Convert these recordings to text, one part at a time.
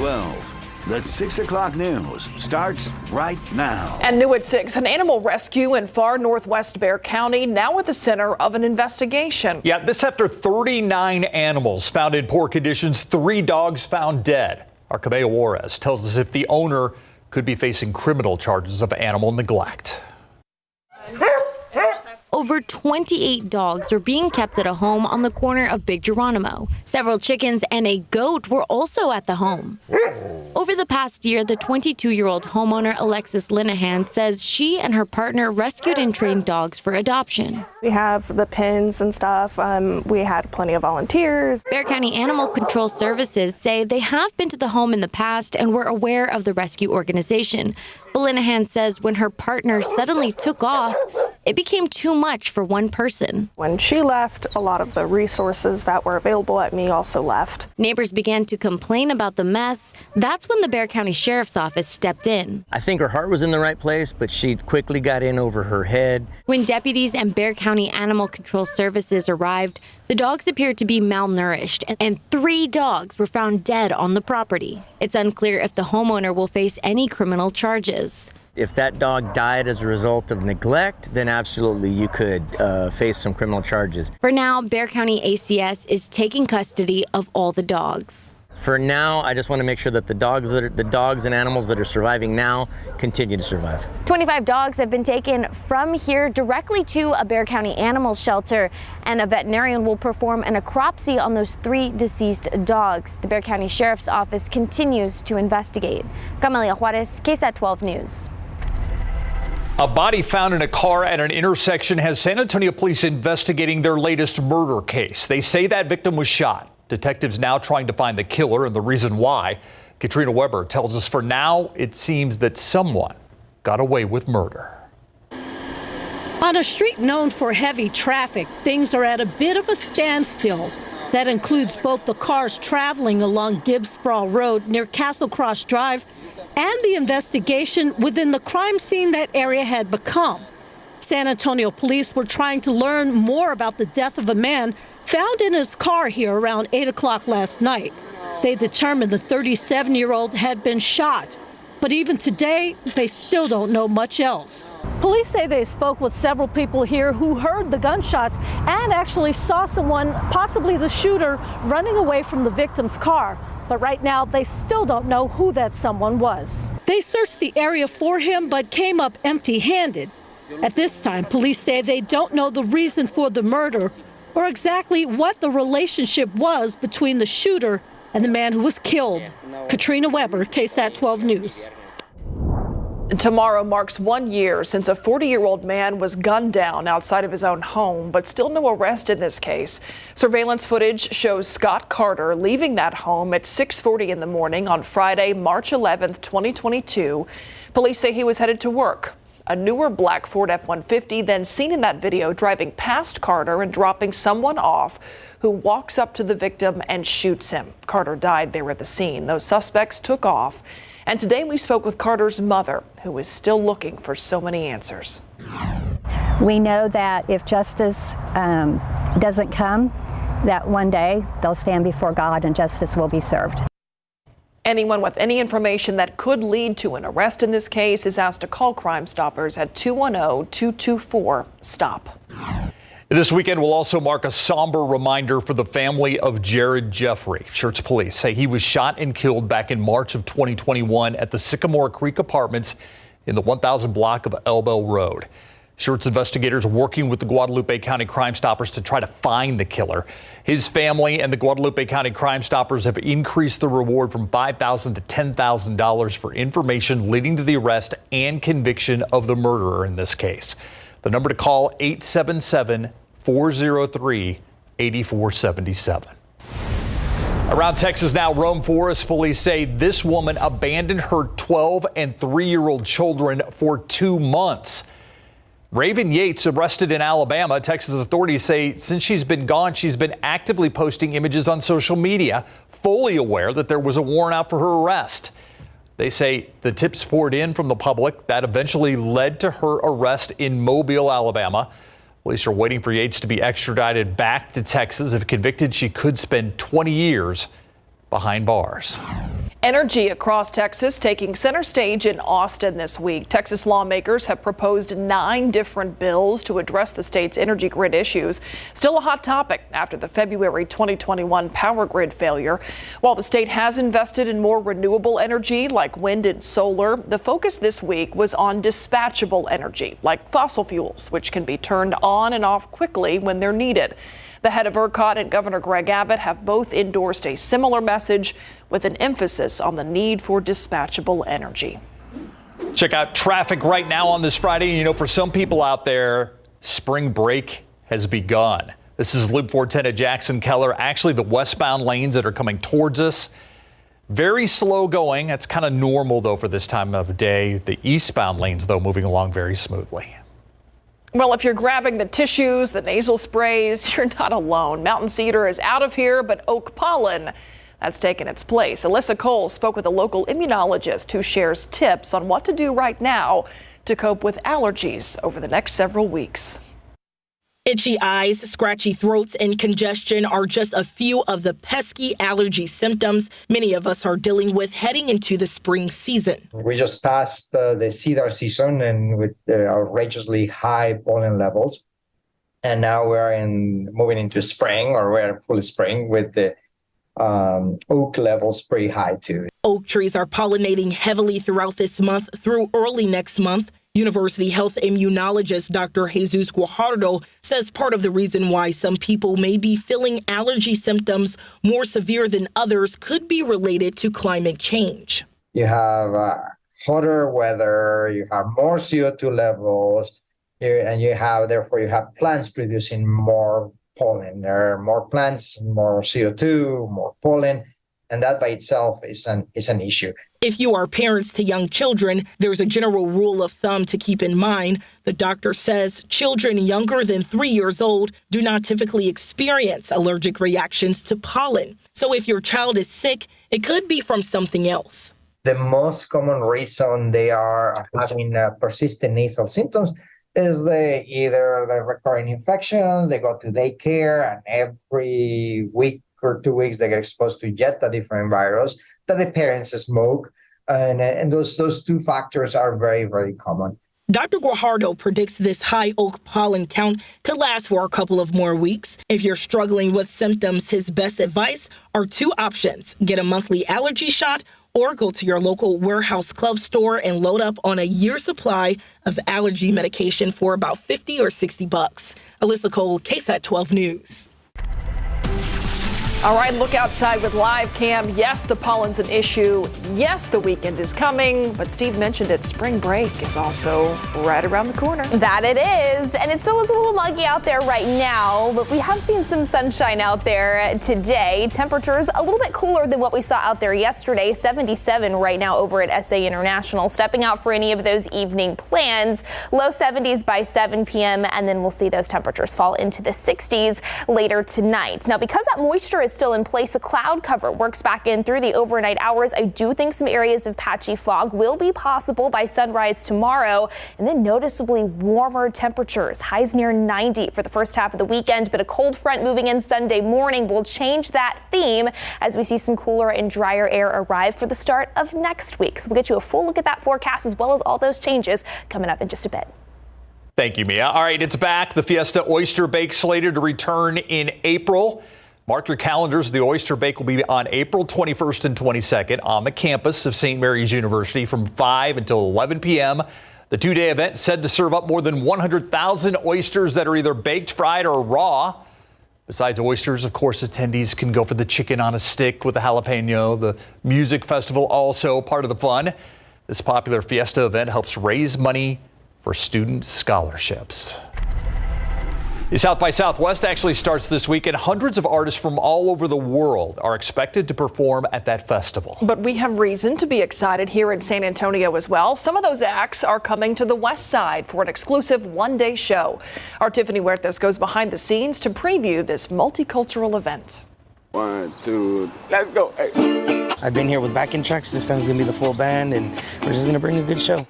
12. The 6 o'clock news starts right now. And new at 6, an animal rescue in far northwest Bexar County now at the center of an investigation. Yeah, this after 39 animals found in poor conditions, 3 dogs found dead. Our Cabello Juarez tells us if the owner could be facing criminal charges of animal neglect. Over 28 dogs were being kept at a home on the corner of Big Geronimo. Several chickens and a goat were also at the home. Over the past year, the 22-year-old homeowner Alexis Linehan says she and her partner rescued and trained dogs for adoption. We have the pins and stuff. We had plenty of volunteers. Bexar County Animal Control Services say they have been to the home in the past and were aware of the rescue organization. But Linehan says when her partner suddenly took off, it became too much for one person. When she left, a lot of the resources that were available at me also left. Neighbors began to complain about the mess. That's when the Bexar County Sheriff's Office stepped in. I think her heart was in the right place, but she quickly got in over her head. When deputies and Bexar County Animal Control Services arrived, the dogs appeared to be malnourished, and 3 dogs were found dead on the property. It's unclear if the homeowner will face any criminal charges. If that dog died as a result of neglect, then absolutely you could face some criminal charges. For now, Bexar County ACS is taking custody of all the dogs. For now, I just want to make sure that the dogs and animals that are surviving now continue to survive. 25 dogs have been taken from here directly to a Bexar County animal shelter, and a veterinarian will perform an necropsy on those 3 deceased dogs. The Bexar County Sheriff's Office continues to investigate. Camelia Juarez, KSAT 12 News. A body found in a car at an intersection has San Antonio police investigating their latest murder case. They say that victim was shot. Detectives now trying to find the killer and the reason why. Katrina Weber tells us for now it seems that someone got away with murder. On a street known for heavy traffic, things are at a bit of a standstill. That includes both the cars traveling along Gibbs Sprawl Road near Castle Cross Drive and the investigation within the crime scene that area had become. San Antonio police were trying to learn more about the death of a man found in his car here around 8 o'clock last night. They determined the 37-year-old had been shot, but even today, they still don't know much else. Police say they spoke with several people here who heard the gunshots and actually saw someone, possibly the shooter, running away from the victim's car. But right now, they still don't know who that someone was. They searched the area for him, but came up empty-handed. At this time, police say they don't know the reason for the murder or exactly what the relationship was between the shooter and the man who was killed. Katrina Weber, KSAT 12 News. Tomorrow marks 1 year since a 40-year-old man was gunned down outside of his own home, but still no arrest in this case. Surveillance footage shows Scott Carter leaving that home at 6:40 in the morning on Friday, March 11th, 2022. Police say he was headed to work. A newer black Ford F-150 then seen in that video driving past Carter and dropping someone off who walks up to the victim and shoots him. Carter died there at the scene. Those suspects took off. And today we spoke with Carter's mother, who is still looking for so many answers. We know that if justice doesn't come, that one day they'll stand before God and justice will be served. Anyone with any information that could lead to an arrest in this case is asked to call Crime Stoppers at 210-224-STOP. This weekend will also mark a somber reminder for the family of Jared Jeffrey. Schertz police say he was shot and killed back in March of 2021 at the Sycamore Creek Apartments in the 1000 block of Elbow Road. Schertz investigators working with the Guadalupe County Crime Stoppers to try to find the killer. His family and the Guadalupe County Crime Stoppers have increased the reward from $5,000 to $10,000 for information leading to the arrest and conviction of the murderer in this case. The number to call, 877-403-8477. Around Texas now, Rome Forest police say this woman abandoned her 12 and 3-year-old children for 2 months. Raven Yates, arrested in Alabama. Texas authorities say since she's been gone, she's been actively posting images on social media, fully aware that there was a warrant out for her arrest. They say the tips poured in from the public that eventually led to her arrest in Mobile, Alabama. Police are waiting for Yates to be extradited back to Texas. If convicted, she could spend 20 years behind bars. Energy across Texas taking center stage in Austin this week. Texas lawmakers have proposed 9 different bills to address the state's energy grid issues. Still a hot topic after the February 2021 power grid failure. While the state has invested in more renewable energy like wind and solar, the focus this week was on dispatchable energy like fossil fuels, which can be turned on and off quickly when they're needed. The head of ERCOT and Governor Greg Abbott have both endorsed a similar message with an emphasis on the need for dispatchable energy. Check out traffic right now on this Friday. You know, for some people out there, spring break has begun. This is Loop 410 at Jackson Keller. Actually, the westbound lanes that are coming towards us, very slow going. That's kind of normal, though, for this time of day. The eastbound lanes, though, moving along very smoothly. Well, if you're grabbing the tissues, the nasal sprays, you're not alone. Mountain cedar is out of here, but oak pollen, that's taken its place. Alyssa Cole spoke with a local immunologist who shares tips on what to do right now to cope with allergies over the next several weeks. Itchy eyes, scratchy throats, and congestion are just a few of the pesky allergy symptoms many of us are dealing with heading into the spring season. We just passed the cedar season and with outrageously high pollen levels. And now we're moving into spring, or we're in full spring with the oak levels pretty high too. Oak trees are pollinating heavily throughout this month through early next month. University health immunologist Dr. Jesus Guajardo says part of the reason why some people may be feeling allergy symptoms more severe than others could be related to climate change. You have hotter weather, you have more CO2 levels, and therefore you have plants producing more pollen. There are more plants, more CO2, more pollen, and that by itself is an issue. If you are parents to young children, there's a general rule of thumb to keep in mind. The doctor says children younger than 3 years old do not typically experience allergic reactions to pollen. So if your child is sick, it could be from something else. The most common reason they are having persistent nasal symptoms is either the recurring infections, they go to daycare, and every week or 2 weeks they get exposed to yet a different virus, that the parents smoke, and those two factors are very, very common. Dr. Guajardo predicts this high oak pollen count could last for a couple of more weeks. If you're struggling with symptoms, his best advice are 2 options: get a monthly allergy shot or go to your local warehouse club store and load up on a year's supply of allergy medication for about $50 or $60. Alyssa Cole, KSAT 12 News. All right, look outside with live cam. Yes, the pollen's an issue. Yes, the weekend is coming, but Steve mentioned it. Spring break is also right around the corner. That it is, and it still is a little muggy out there right now, but we have seen some sunshine out there today. Temperatures a little bit cooler than what we saw out there yesterday. 77 right now over at SA International. Stepping out for any of those evening plans. Low 70s by 7 p.m., and then we'll see those temperatures fall into the 60s later tonight. Now, because that moisture is still in place, the cloud cover works back in through the overnight hours. I do think some areas of patchy fog will be possible by sunrise tomorrow, and then noticeably warmer temperatures. Highs near 90 for the first half of the weekend, but a cold front moving in Sunday morning will change that theme as we see some cooler and drier air arrive for the start of next week. So we'll get you a full look at that forecast as well as all those changes coming up in just a bit. Thank you, Mia. All right, it's back. The Fiesta Oyster Bake slated to return in April. Mark your calendars. The Oyster Bake will be on April 21st and 22nd on the campus of St. Mary's University from 5 until 11 p.m. The 2-day event said to serve up more than 100,000 oysters that are either baked, fried, or raw. Besides oysters, of course, attendees can go for the chicken on a stick with the jalapeno. The music festival also part of the fun. This popular Fiesta event helps raise money for student scholarships. South by Southwest actually starts this week, and hundreds of artists from all over the world are expected to perform at that festival. But we have reason to be excited here in San Antonio as well. Some of those acts are coming to the West Side for an exclusive one-day show. Our Tiffany Huertas goes behind the scenes to preview this multicultural event. 1, 2, let's go. Hey. I've been here with backing tracks. This time's gonna be the full band, and we're just gonna bring a good show.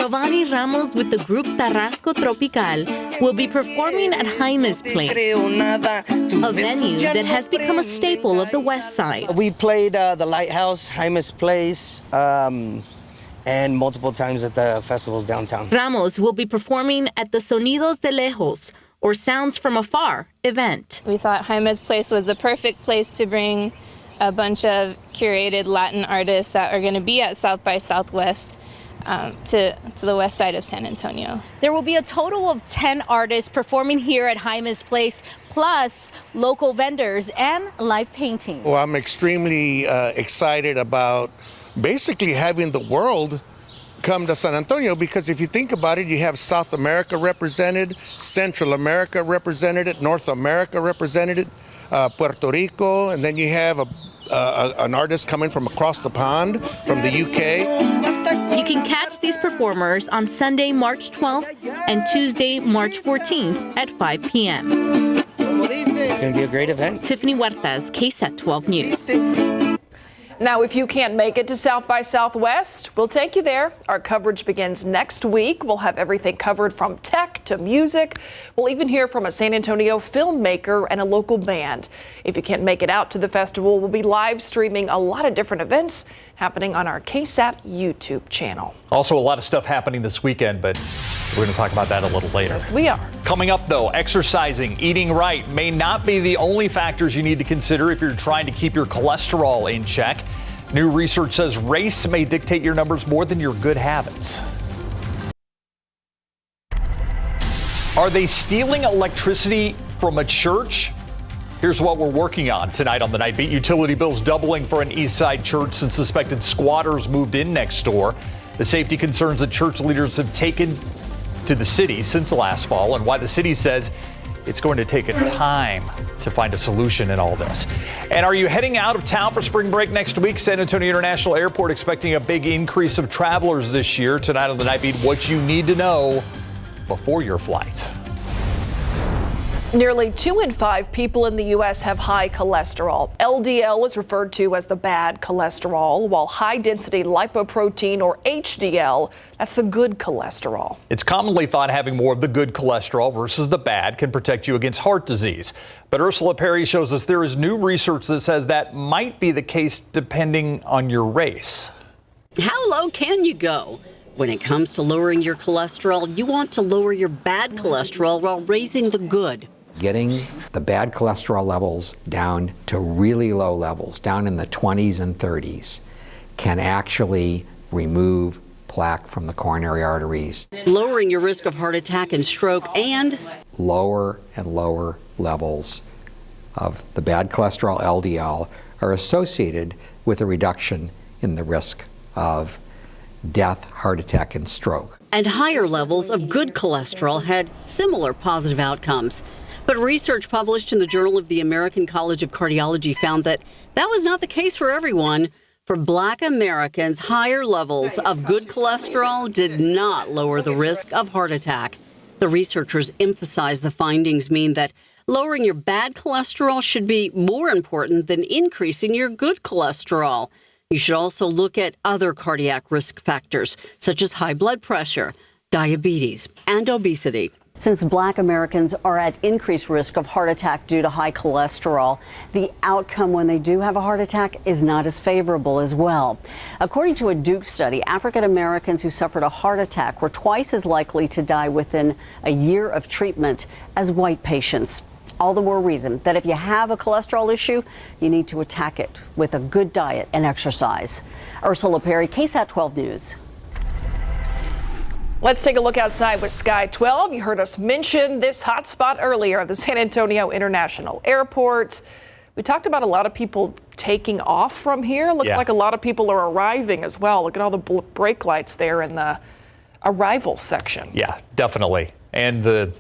Giovanni Ramos with the group Tarrasco Tropical will be performing at Jaime's Place, a venue that has become a staple of the West Side. We played the Lighthouse, Jaime's Place, and multiple times at the festivals downtown. Ramos will be performing at the Sonidos de Lejos, or Sounds from Afar, event. We thought Jaime's Place was the perfect place to bring a bunch of curated Latin artists that are going to be at South by Southwest to the west side of San Antonio. There will be a total of 10 artists performing here at Jaime's Place, plus local vendors and live painting. Well, I'm extremely excited about basically having the world come to San Antonio, because if you think about it, you have South America represented, Central America represented, North America represented, Puerto Rico, and then you have an artist coming from across the pond from the UK. You can catch these performers on Sunday, March 12th and Tuesday, March 14th at 5 p.m. It's going to be a great event. Tiffany Huertas, KSAT 12 News. Now, if you can't make it to South by Southwest, we'll take you there. Our coverage begins next week. We'll have everything covered from tech to music. We'll even hear from a San Antonio filmmaker and a local band. If you can't make it out to the festival, we'll be live streaming a lot of different events happening on our KSAT YouTube channel. Also, a lot of stuff happening this weekend, but we're going to talk about that a little later. Yes, we are. Coming up, though, exercising, eating right may not be the only factors you need to consider if you're trying to keep your cholesterol in check. New research says race may dictate your numbers more than your good habits. Are they stealing electricity from a church? Here's what we're working on tonight on the Night Beat. Utility bills doubling for an East Side church since suspected squatters moved in next door. The safety concerns that church leaders have taken to the city since last fall, and why the city says it's going to take a time to find a solution in all this. And are you heading out of town for spring break next week? San Antonio International Airport expecting a big increase of travelers this year. Tonight on the Night Beat, what you need to know before your flight. Nearly 2 in 5 people in the U.S. have high cholesterol. LDL is referred to as the bad cholesterol, while high-density lipoprotein, or HDL, that's the good cholesterol. It's commonly thought having more of the good cholesterol versus the bad can protect you against heart disease. But Ursula Perry shows us there is new research that says that might be the case depending on your race. How low can you go? When it comes to lowering your cholesterol, you want to lower your bad cholesterol while raising the good. Getting the bad cholesterol levels down to really low levels, down in the 20s and 30s, can actually remove plaque from the coronary arteries. Lowering your risk of heart attack and stroke, and lower and lower levels of the bad cholesterol LDL are associated with a reduction in the risk of death, heart attack, and stroke. And higher levels of good cholesterol had similar positive outcomes. But research published in the Journal of the American College of Cardiology found that that was not the case for everyone. For Black Americans, higher levels of good cholesterol did not lower the risk of heart attack. The researchers emphasized the findings mean that lowering your bad cholesterol should be more important than increasing your good cholesterol. You should also look at other cardiac risk factors, such as high blood pressure, diabetes, and obesity. Since Black Americans are at increased risk of heart attack due to high cholesterol, the outcome when they do have a heart attack is not as favorable as well. According to a Duke study, African Americans who suffered a heart attack were twice as likely to die within a year of treatment as white patients. All the more reason that if you have a cholesterol issue, you need to attack it with a good diet and exercise. Ursula Perry, KSAT 12 News. Let's take a look outside with Sky 12. You heard us mention this hot spot earlier, the San Antonio International Airport. We talked about a lot of people taking off from here. Looks like a lot of people are arriving as well. Look at all the brake lights there in the arrival section. Yeah, definitely. And the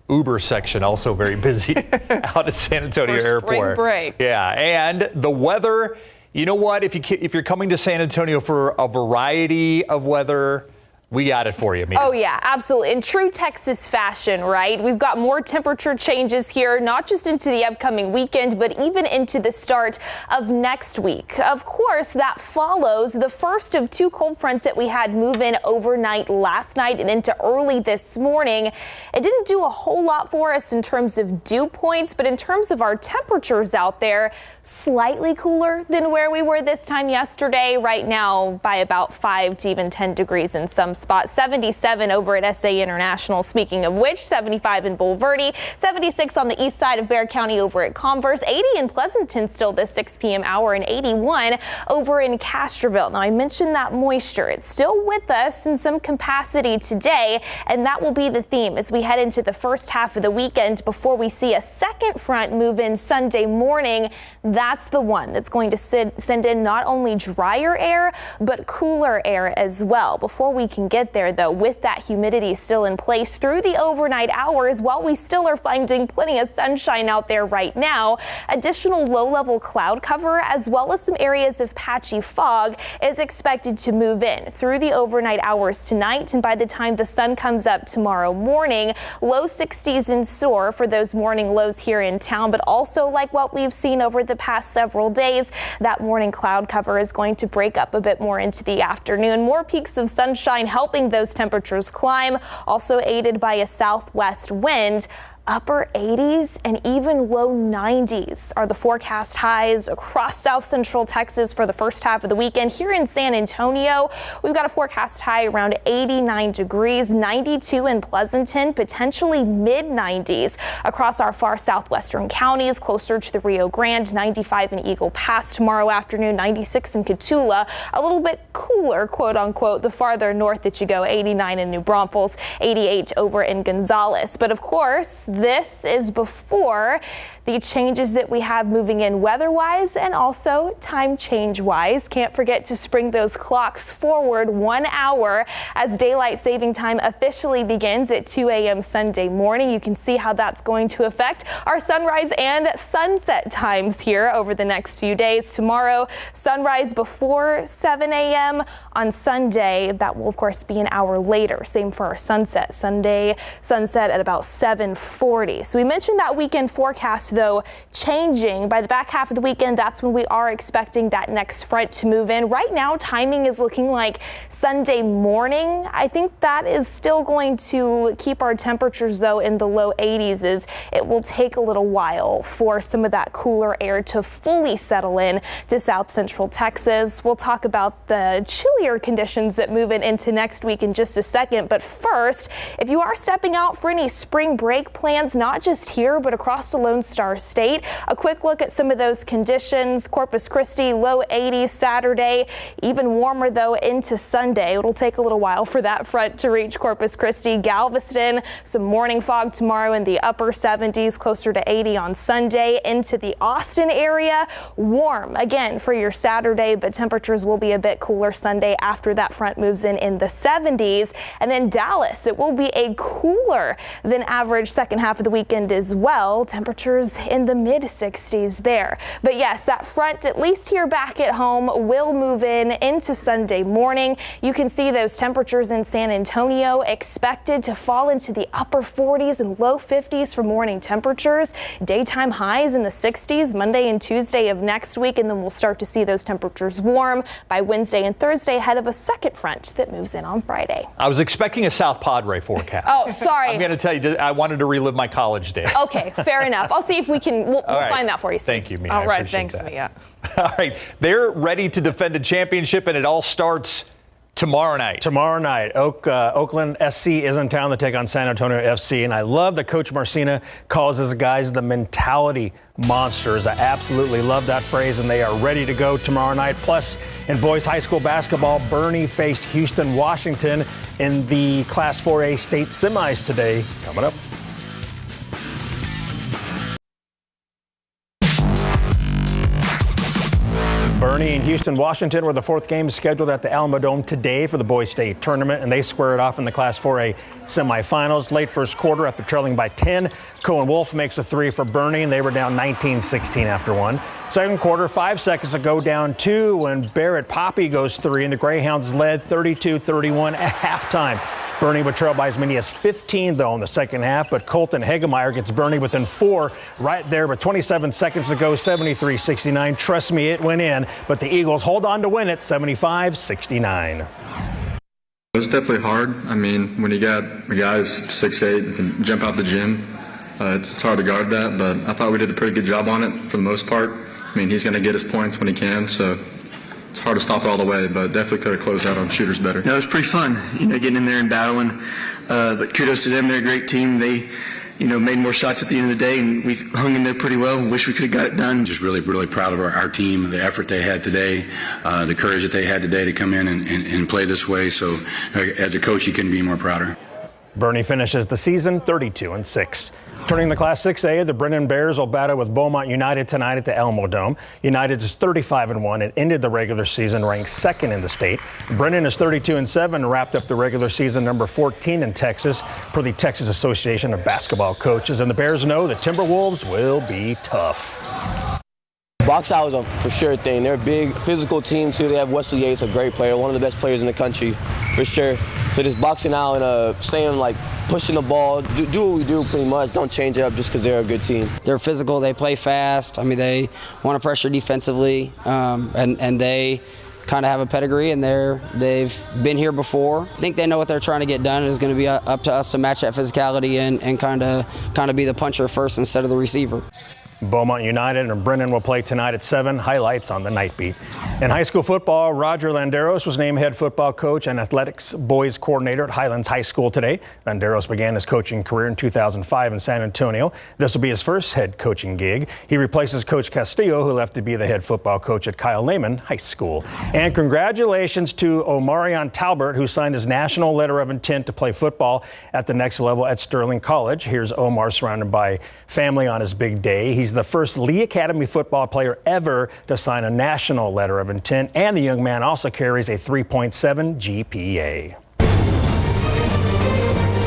Uber section also very busy out at San Antonio Airport. Spring break. Yeah, and the weather, you know what? If you're coming to San Antonio for a variety of weather, We got it for you, Mia. Oh, yeah, absolutely. In true Texas fashion, right? We've got more temperature changes here, not just into the upcoming weekend, but even into the start of next week. Of course, that follows the first of two cold fronts that we had move in overnight last night and into early this morning. It didn't do a whole lot for us in terms of dew points, but in terms of our temperatures out there, slightly cooler than where we were this time yesterday. Right now, by about 5 to even 10 degrees in some spots. 77 over at SA International. Speaking of which, 75 in Bulverde, 76 on the east side of Bexar County over at Converse, 80 in Pleasanton still this 6 p.m. hour, and 81 over in Castroville. Now, I mentioned that moisture. It's still with us in some capacity today, and that will be the theme as we head into the first half of the weekend before we see a second front move in Sunday morning. That's the one that's going to send in not only drier air, but cooler air as well. Before we can get there, though, with that humidity still in place through the overnight hours, while we still are finding plenty of sunshine out there right now, additional low-level cloud cover as well as some areas of patchy fog is expected to move in through the overnight hours tonight. And by the time the sun comes up tomorrow morning, low 60s in store for those morning lows here in town, but also like what we've seen over the past several days, that morning cloud cover is going to break up a bit more into the afternoon. More peaks of sunshine helping those temperatures climb, also aided by a southwest wind. Upper 80s and even low 90s are the forecast highs across south central Texas for the first half of the weekend. Here in San Antonio, we've got a forecast high around 89 degrees, 92 in Pleasanton, potentially mid 90s across our far southwestern counties, closer to the Rio Grande, 95 in Eagle Pass tomorrow afternoon, 96 in Cotulla, a little bit cooler, quote unquote, the farther north that you go, 89 in New Braunfels, 88 over in Gonzales. But of course, this is before the changes that we have moving in weather-wise and also time change-wise. Can't forget to spring those clocks forward 1 hour as daylight saving time officially begins at 2 a.m. Sunday morning. You can see how that's going to affect our sunrise and sunset times here over the next few days. Tomorrow, sunrise before 7 a.m. on Sunday. That will, of course, be an hour later. Same for our sunset. Sunday, sunset at about 7:40. So we mentioned that weekend forecast, though, changing. By the back half of the weekend, that's when we are expecting that next front to move in. Right now, timing is looking like Sunday morning. I think that is still going to keep our temperatures, though, in the low 80s, as it will take a little while for some of that cooler air to fully settle in to south central Texas. We'll talk about the chillier conditions that move into next week in just a second. But first, if you are stepping out for any spring break plans, not just here, but across the Lone Star State, a quick look at some of those conditions. Corpus Christi, low 80s Saturday, even warmer, though, into Sunday. It'll take a little while for that front to reach Corpus Christi. Galveston, some morning fog tomorrow in the upper 70s, closer to 80 on Sunday. Into the Austin area, warm again for your Saturday, but temperatures will be a bit cooler Sunday after that front moves in the 70s. And then Dallas, it will be a cooler than average second half of the weekend as well. Temperatures in the mid 60s there. But yes, that front, at least here back at home, will move into Sunday morning. You can see those temperatures in San Antonio expected to fall into the upper 40s and low 50s for morning temperatures. Daytime highs in the 60s Monday and Tuesday of next week, and then we'll start to see those temperatures warm by Wednesday and Thursday ahead of a second front that moves in on Friday. I was expecting a South Padre forecast. Oh, sorry. I'm going to tell you, I wanted to relive my college days. Okay, fair enough. I'll see if we'll find that for you, Steve. Thank you, Mia. All right, thanks, Mia. All right, they're ready to defend a championship, and it all starts tomorrow night. Tomorrow night, Oakland SC is in town to take on San Antonio FC, and I love that Coach Marcina calls his guys the mentality monsters. I absolutely love that phrase, and they are ready to go tomorrow night. Plus, in boys high school basketball, Bernie faced Houston, Washington in the Class 4A state semis today. Coming up. Bernie Bernie and Houston, Washington, where the fourth game is scheduled at the Alamo Dome today for the boys state tournament, and they square it off in the Class 4A semifinals. Late first quarter after trailing by 10, Cohen Wolf makes a three for Bernie, and they were down 19-16 after one. Second quarter, 5 seconds to go, down 2 when Barrett Poppy goes 3, and the Greyhounds led 32-31 at halftime. Bernie would trail by as many as 15, though, in the second half, but Colton Hegemeyer gets Bernie within 4 right there, but 27 seconds to go, 73-69. Trust me, it went in, but the Eagles hold on to win it, 75-69. It was definitely hard. I mean, when you got a guy who's 6'8" and can jump out the gym, it's hard to guard that, but I thought we did a pretty good job on it for the most part. I mean, he's going to get his points when he can, so it's hard to stop it all the way, but definitely could have closed out on shooters better. It was pretty fun, getting in there and battling. But kudos to them; they're a great team. They, made more shots at the end of the day, and we hung in there pretty well. Wish we could have got it done. Just really, really proud of our team, the effort they had today, the courage that they had today to come in and play this way. So, as a coach, you couldn't be more prouder. Bernie finishes the season 32-6. Turning to Class 6A, the Brennan Bears will battle with Beaumont United tonight at the Alamo Dome. United is 35-1 and ended the regular season ranked second in the state. Brennan is 32-7 and wrapped up the regular season number 14 in Texas per the Texas Association of Basketball Coaches. And the Bears know the Timberwolves will be tough. Box out is a for sure thing. They're a big physical team too. They have Wesley Yates, a great player, one of the best players in the country, for sure. So just boxing out and staying pushing the ball, do what we do pretty much. Don't change it up just because they're a good team. They're physical. They play fast. I mean, they want to pressure defensively, and they kind of have a pedigree, and they've been here before. I think they know what they're trying to get done. It's going to be up to us to match that physicality and kind of be the puncher first instead of the receiver. Beaumont United and Brennan will play tonight at 7. Highlights on the night beat. In high school football, Roger Landeros was named head football coach and athletics boys coordinator at Highlands High School today. Landeros began his coaching career in 2005 in San Antonio. This will be his first head coaching gig. He replaces Coach Castillo, who left to be the head football coach at Kyle Lehman High School. And congratulations to Omarion Talbert, who signed his national letter of intent to play football at the next level at Sterling College. Here's Omar surrounded by family on his big day. He's the first Lee Academy football player ever to sign a national letter of intent, and the young man also carries a 3.7 GPA.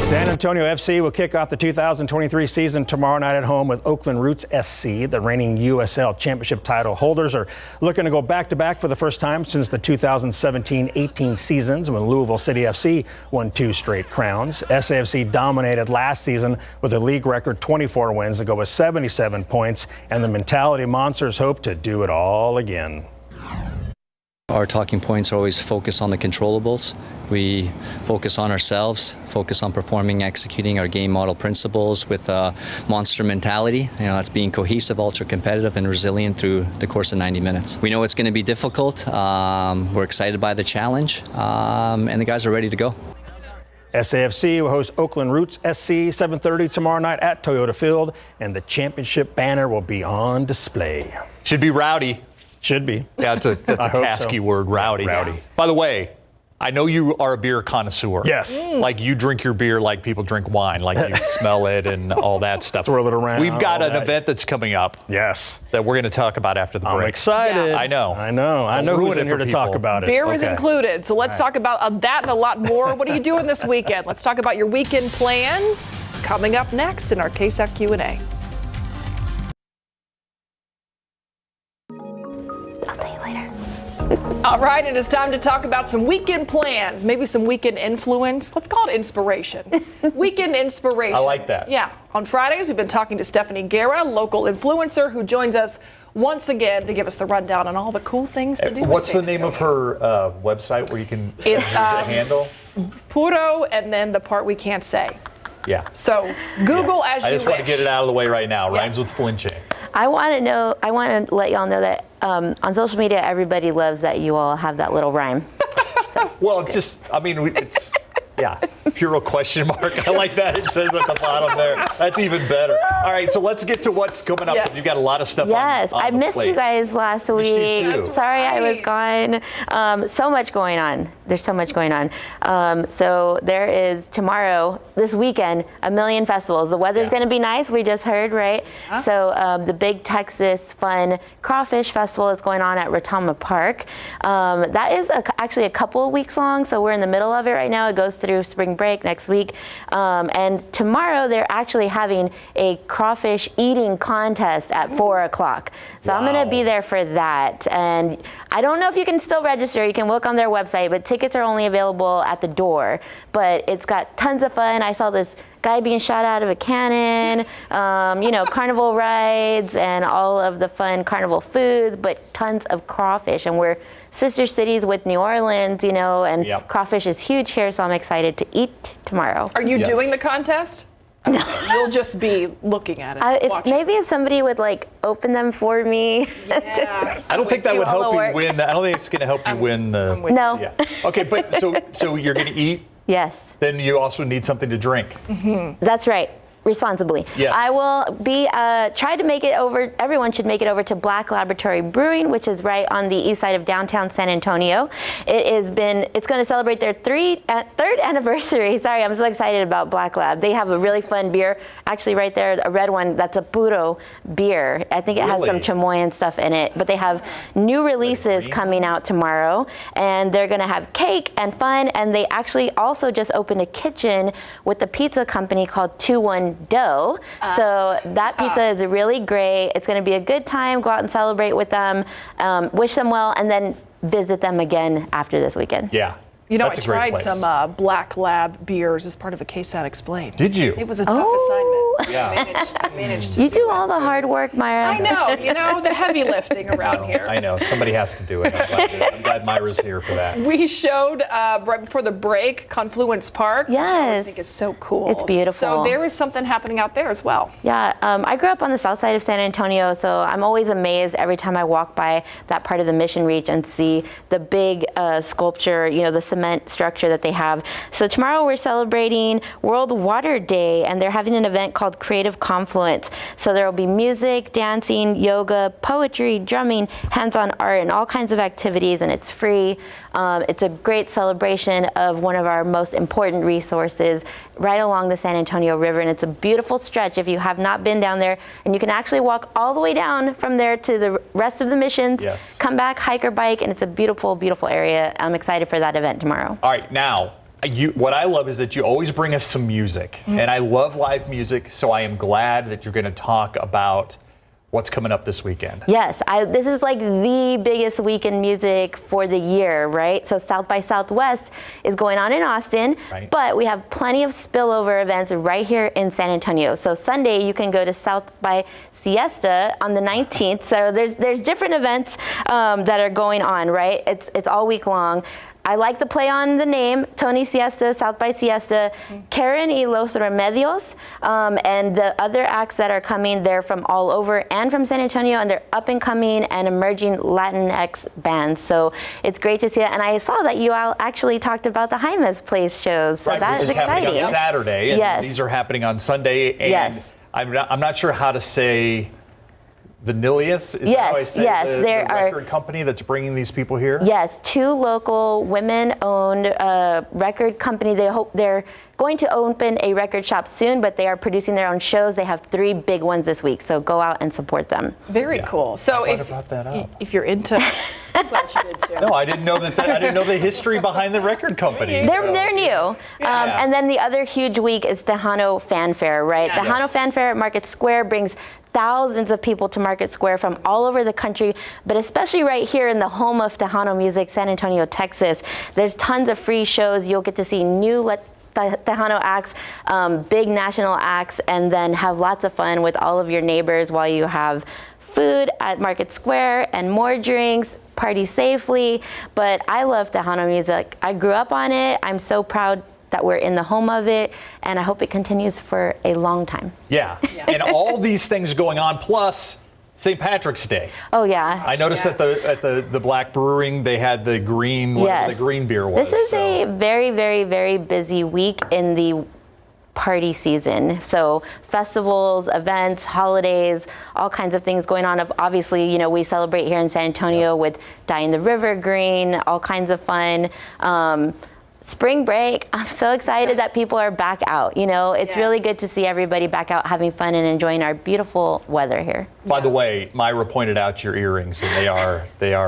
San Antonio FC will kick off the 2023 season tomorrow night at home with Oakland Roots SC. The reigning USL Championship title holders are looking to go back-to-back for the first time since the 2017-18 seasons when Louisville City FC won 2 straight crowns. SAFC dominated last season with a league record 24 wins to go with 77 points, and the Mentality Monsters hope to do it all again. Our talking points are always focus on the controllables. We focus on ourselves, focus on performing, executing our game model principles with a monster mentality. That's being cohesive, ultra competitive, and resilient through the course of 90 minutes. We know it's going to be difficult. We're excited by the challenge, and the guys are ready to go. SAFC will host Oakland Roots SC 7:30 tomorrow night at Toyota Field, and the championship banner will be on display. Should be rowdy. Should be. Yeah, that's a Kasky word, rowdy. Rowdy. By the way, I know you are a beer connoisseur. Yes. Like you drink your beer like people drink wine, like you smell it and all that stuff. Swirl it around. We've got an event that's coming up. Yes. That we're going to talk about after the break. I'm excited. Yeah. I know. I know who's in here to talk about it. Beer is included, so let's talk about that and a lot more. What are you doing this weekend? Let's talk about your weekend plans coming up next in our KSAT Q&A. All right, it is time to talk about some weekend plans, maybe some weekend influence. Let's call it inspiration. Weekend inspiration. I like that. Yeah. On Fridays, we've been talking to Stephanie Guerra, local influencer, who joins us once again to give us the rundown on all the cool things to do. What's the name of her website where you can it's the handle? Puro and then the part we can't say. Yeah. So Google as you wish. I just want to get it out of the way right now. Rhymes with flinching. I want to let y'all know that on social media, everybody loves that you all have that little rhyme. Well, it's just, it's, yeah. Puro question mark. I like that. It says at the bottom there. That's even better. All right, so let's get to what's coming up. Yes. You've got a lot of stuff Yes, on I the missed plate. you guys last week. you too. Sorry I was gone. So much going on. There's so much going on. So there is tomorrow, this weekend, a million festivals. The weather's going to be nice. We just heard, right? So the big Texas Fun Crawfish Festival is going on at Retama Park. That is actually a couple of weeks long, so we're in the middle of it right now. It goes through spring break next week. And tomorrow they're actually having a crawfish eating contest at 4 o'clock. So I'm going to be there for that. And I don't know if you can still register. You can look on their website, but tickets are only available at the door. But it's got tons of fun. I saw this guy being shot out of a cannon, carnival rides and all of the fun carnival foods, but tons of crawfish. And we're sister cities with New Orleans, and crawfish is huge here, so I'm excited to eat tomorrow. Are you doing the contest? No. You'll just be looking at it. Maybe if somebody would open them for me. Yeah. I don't think that would help you win. I don't think it's going to help you win. No. Yeah. Okay, but so you're going to eat? Yes. Then you also need something to drink. Mm-hmm. That's right. Responsibly. Yes. I will be try to make it over. Everyone should make it over to Black Laboratory Brewing, which is right on the east side of downtown San Antonio. It's going to celebrate their third anniversary. Sorry, I'm so excited about Black Lab. They have a really fun beer, actually right there, a red one. That's a puro beer. I think it has some chamoy and stuff in it. But they have new releases coming out tomorrow, and they're going to have cake and fun. And they actually also just opened a kitchen with a pizza company called 2-1 Dough. So that pizza is really great. It's going to be a good time. Go out and celebrate with them, wish them well, and then visit them again after this weekend. Yeah. I tried some Black Lab beers as part of a KSAT Explained. Did you? It was a tough assignment. Yeah. I managed to You do all the hard work, Myra. I know, the heavy lifting around here. I know. Somebody has to do it. I'm glad Myra's here for that. We showed right before the break Confluence Park, which I always think is so cool. It's beautiful. So there is something happening out there as well. Yeah, I grew up on the south side of San Antonio, so I'm always amazed every time I walk by that part of the Mission Reach and see the big sculpture, the cement structure that they have. So tomorrow we're celebrating World Water Day, and they're having an event called Creative Confluence. So there will be music, dancing, yoga, poetry, drumming, hands-on art, and all kinds of activities, and it's free. It's a great celebration of one of our most important resources right along the San Antonio River, and it's a beautiful stretch if you have not been down there, and you can actually walk all the way down from there to the rest of the missions, come back, hike or bike, and it's a beautiful, beautiful area. I'm excited for that event tomorrow. All right, now, what I love is that you always bring us some music, and I love live music, so I am glad that you're going to talk about what's coming up this weekend. Yes, this is like the biggest week in music for the year, right? So South by Southwest is going on in Austin, but we have plenty of spillover events right here in San Antonio. So Sunday you can go to South by Siesta on the 19th. So there's different events that are going on, right? It's all week long. I like the play on the name, Tony Siesta, South by Siesta, Karen y Los Remedios, and the other acts that are coming, they're from all over and from San Antonio, and they're up and coming and emerging Latinx bands. So it's great to see that. And I saw that you all actually talked about the Jaime's Place shows, so that is exciting. Happening on Saturday, and these are happening on Sunday, and I'm not sure how to say Vanillius, is that how I say the record company that's bringing these people here? Yes, 2 local women-owned record company. They're going to open a record shop soon, but they are producing their own shows. They have 3 big ones this week, so go out and support them. Very cool. So if you're into, I'm glad you did too. No, I didn't know that. I didn't know the history behind the record company. They're new. And then the other huge week is Tejano Fan Fair, right? Yes. Tejano Fan Fair at Market Square brings thousands of people to Market Square from all over the country, but especially right here in the home of Tejano music, San Antonio, Texas. There's tons of free shows. You'll get to see new Tejano acts, big national acts, and then have lots of fun with all of your neighbors while you have food at Market Square and more drinks, party safely. But I love Tejano music. I grew up on it. I'm so proud that we're in the home of it, and I hope it continues for a long time. Yeah. And all these things going on, plus St. Patrick's Day. Oh yeah. I noticed at the Black Brewing they had the green, whatever the green beer was. This is a very, very, very busy week in the party season. So festivals, events, holidays, all kinds of things going on. Obviously, you know, we celebrate here in San Antonio with dyeing the river green, all kinds of fun. Spring break, I'm so excited that people are back out. You know, it's really good to see everybody back out having fun and enjoying our beautiful weather here. By the way, Myra pointed out your earrings, and they are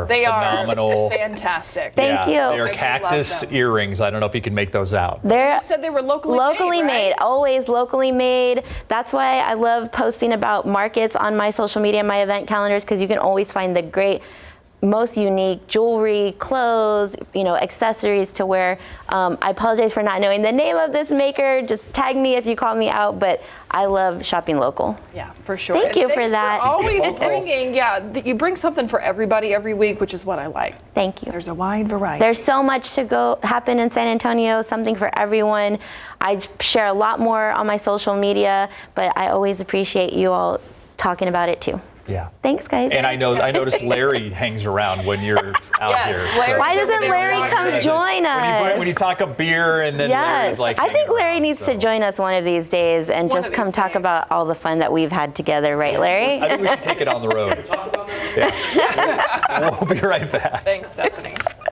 phenomenal. Are fantastic. Thank you. They are cactus earrings. I don't know if you can make those out. You said they were locally made, always locally made. That's why I love posting about markets on my social media, my event calendars, because you can always find the great, most unique jewelry, clothes, you know, accessories to wear. I apologize for not knowing the name of this maker. Just tag me if you call me out, but I love shopping local. Yeah, for sure. Thank you for that. For always bringing, you bring something for everybody every week, which is what I like. Thank you. There's a wide variety. There's so much to happen in San Antonio, something for everyone. I share a lot more on my social media, but I always appreciate you all talking about it too. Yeah. Thanks, guys. And I noticed Larry hangs around when you're out here. So. Why doesn't Larry come join us? When you talk a beer and then Larry's like. I think Larry needs to join us one of these days and just come talk about all the fun that we've had together, right, Larry? I think we should take it on the road. Yeah. We'll be right back. Thanks, Stephanie.